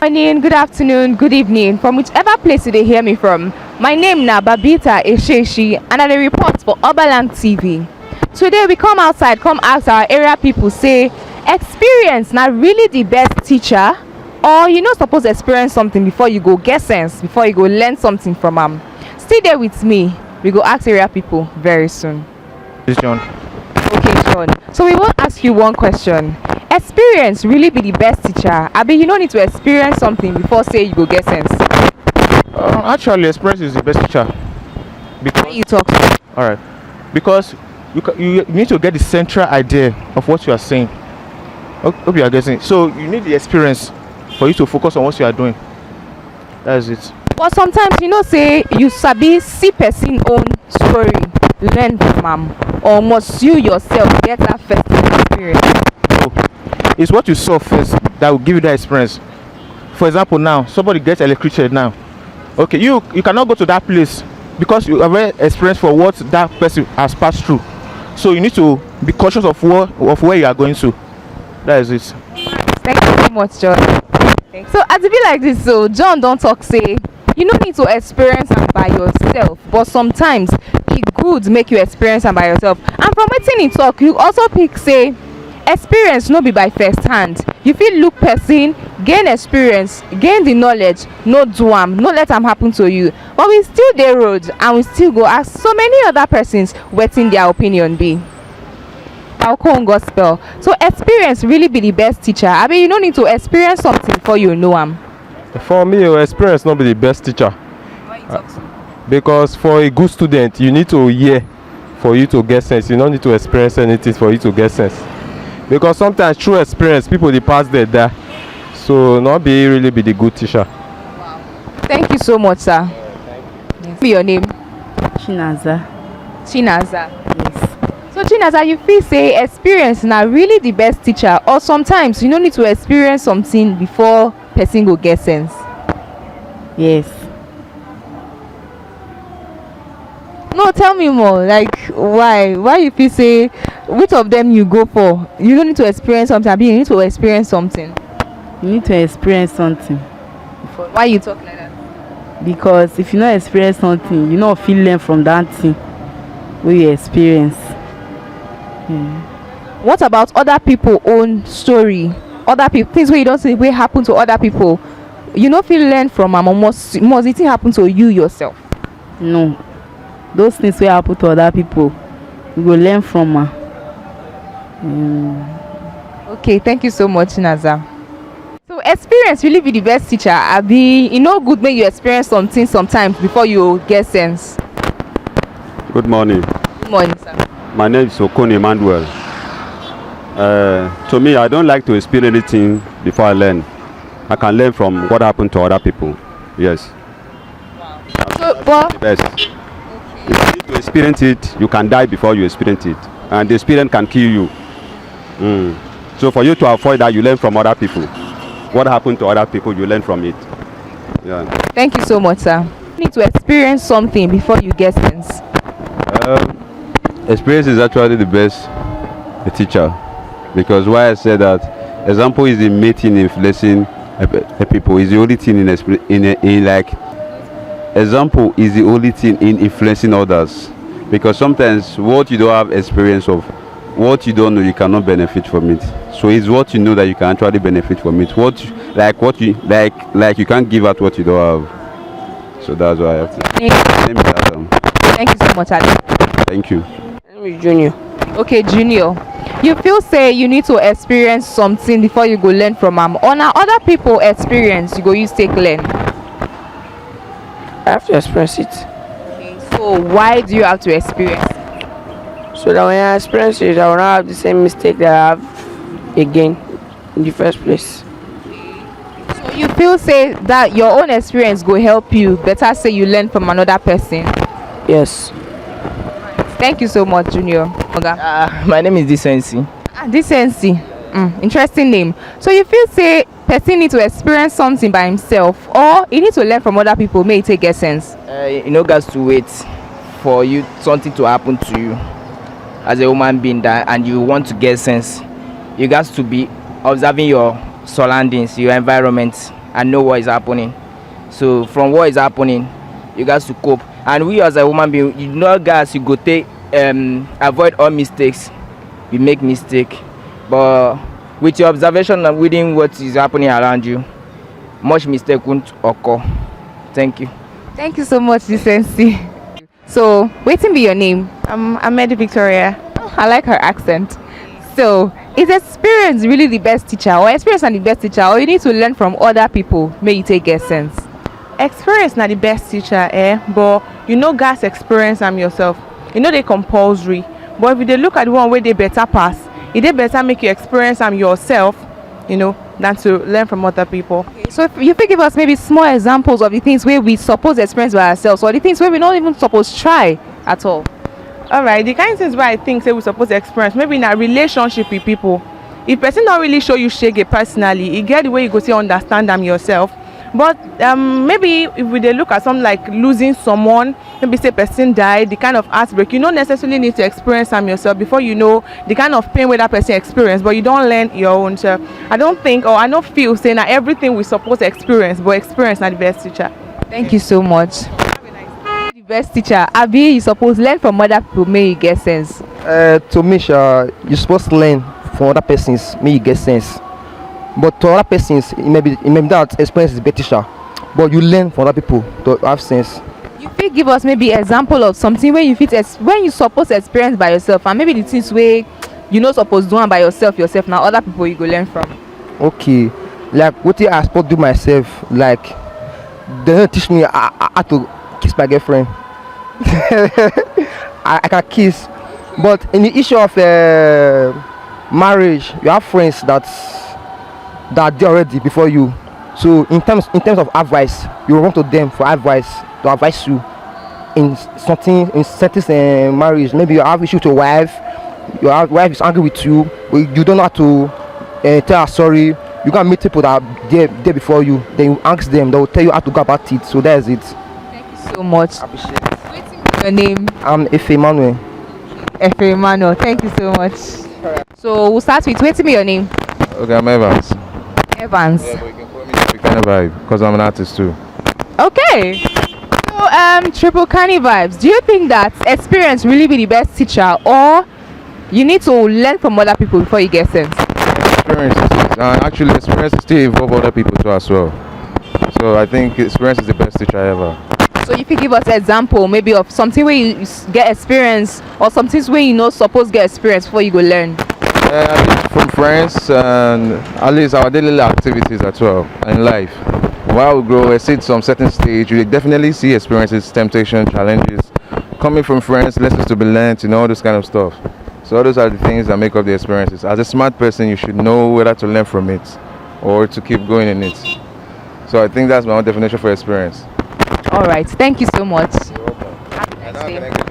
Morning, good afternoon, good evening, from whichever place you dey hear me from. My name na Babita Esheshi and I dey report for Oberland TV. Today we come outside come ask our area people say experience na really the best teacher, or you no suppose experience something before you go get sense, before you go learn something from am. Stay there with me, we go ask area people very soon. This John. Okay, Sean, so we wan ask you one question. Experience really be the best teacher, abi you no need to experience something before say you go get sense? Actually, experience is the best teacher. Why Because you talk? all right, because you need to get the central idea of what you are saying. Hope you are getting. So you need the experience for you to focus on what you are doing. That is it. But sometimes you know say you sabi see person own story, learn from am, or must you yourself get that first experience? So it's what you saw first that will give you that experience. For example, now somebody gets electrocuted now. Okay, you cannot go to that place because you are very experienced for what that person has passed through. So you need to be cautious of where you are going to. That is it. Thank you so much, John. So as e be like this, so John don talk say you no need to experience am by yourself, but sometimes e good make you experience am by yourself. And from wetin e talk, you also pick say experience no be by first hand. You fit look person, gain experience, gain the knowledge, no do am, no let am happen to you. But we still dey road and we still go ask so many other persons wetin their opinion be. Alcon gospel. So experience really be the best teacher. I mean, you no need to experience something before you know am. For me, experience not be the best teacher. Why you talk so? Because for a good student, you need to hear for you to get sense. You don't need to experience anything for you to get sense. Because sometimes through experience, people they pass there. So not be really be the good teacher. Thank you so much, sir. Yes. Be your name? Chinaza. Chinaza. Yes. So Chinaza, you feel say experience na really the best teacher, or sometimes you no need to experience something before person go get sense? Yes. No, tell me more. Like why you feel say which of them you go for? You don't need to experience something, abi you need to experience something. You need to experience something. Why you talk like that? Because if you not experience something, you not feel learn from that thing wey you experience. What about other people own story? Other people things wey you don see wey happen to other people. You no fit learn from am, or must the thing happen to you yourself? No. Those things wey happen to other people, you go learn from am. Okay, thank you so much, Naza. So experience really be the best teacher, abi e no good make you experience something sometimes before you get sense? Good morning. Good morning, sir. My name is Okon Emmanuel. To me, I don't like to experience anything before I learn. I can learn from what happened to other people. Yes. So, but Best. If you need to experience it, you can die before you experience it. And the experience can kill you. So for you to avoid that, you learn from other people. What happened to other people, you learn from it. Yeah. thank you so much, sir. You need to experience something before you get sense. Experience is actually the best teacher, because why I said that example is the main thing influencing people is the only thing in like example is the only thing in influencing others, because sometimes what you don't have experience of, what you don't know, you cannot benefit from it. So it's what you know that you can actually benefit from it. What you like you can't give out what you don't have. So that's why I have to. Name is Adam. Thank you so much, Adam. Thank you. Junior. Okay, Junior, you feel say you need to experience something before you go learn from am, or na other people experience you go use take learn? I have to experience it. Okay, so why do you have to experience? So that when I experience it, I will not have the same mistake that I have again in the first place. So you feel say that your own experience go help you better say you learn from another person? Yes. Thank you so much, Junior. Oga. My name is Decency. Decency. Interesting name. So you feel say person need to experience something by himself, or he need to learn from other people make it take get sense? You know, guys, to wait for you something to happen to you as a human being, that and you want to get sense, you got to be observing your surroundings, your environment, and know what is happening. So from what is happening, you guys to cope. And we as a woman being, you know, guys, you go take avoid all mistakes. We make mistake, but with your observation and within what is happening around you, much mistake won't occur. Thank you. Thank you so much, Decency. So, waiting be your name. I'm Amedi Victoria. Oh, I like her accent. So, is experience really the best teacher, or experience and the best teacher, or you need to learn from other people, may you take get sense? Experience not the best teacher, but you know guys experience am yourself. You know they compulsory. But if they look at the one where they better pass, it they better make you experience am yourself, you know, than to learn from other people. Okay, so if you could give us maybe small examples of the things where we suppose experience by ourselves, or the things where we not even supposed try at all. Alright, the kind of things where I think say we supposed to experience, maybe in a relationship with people. If person don't really show you shege personally, you get the way you go to understand them yourself. But maybe if we dey look at something like losing someone, maybe say person died, the kind of heartbreak, you don't necessarily need to experience them yourself before you know the kind of pain where that person experience, but you don't learn your own. So I don't think, or I don't feel saying that everything we supposed to experience, but experience not the best teacher. Thank you so much. The best teacher, Abi, you suppose learn from other people, may you get sense. To me, you're supposed to learn from other persons, may you get sense. But to other persons, it may be that experience is better, but you learn from other people to have sense. You fit give us maybe example of something where you fit when you suppose experience by yourself, and maybe the things where you not supposed to do by yourself now other people you go learn from. Okay, like what I supposed to do myself, like they don't teach me how to kiss my girlfriend. I can kiss, but in the issue of marriage, you have friends that they already before you. So in terms of advice, you run to them for advice to advise you in certain marriage. Maybe you have issue with your wife is angry with you, but you don't know how to tell her sorry. You can meet people that are there before you, then you ask them, they will tell you how to go about it. So that is it. Thank you so much. Appreciate it. What's your name? I'm Efe Emmanuel. Efe Emmanuel, thank you so much. So we'll start with what's your name? Okay, I'm Evans. Evans. Yeah, but you can call me Triple Kind of Vibe because I'm an artist too. Okay. So Triple Canny Vibes, do you think that experience really be the best teacher, or you need to learn from other people before you get sense? Experiences, actually, experiences still involve other people too as well. So I think experience is the best teacher ever. So if you give us an example maybe of something where you get experience, or something where you not supposed to get experience before you go learn. At least from friends and at least our daily activities as well in life. While we grow, exceed some certain stage, you definitely see experiences, temptation, challenges coming from friends, lessons to be learned, you know, all this kind of stuff. So all those are the things that make up the experiences. As a smart person, you should know whether to learn from it or to keep going in it. So I think that's my own definition for experience. All right, thank you so much. You're welcome. Have a nice day.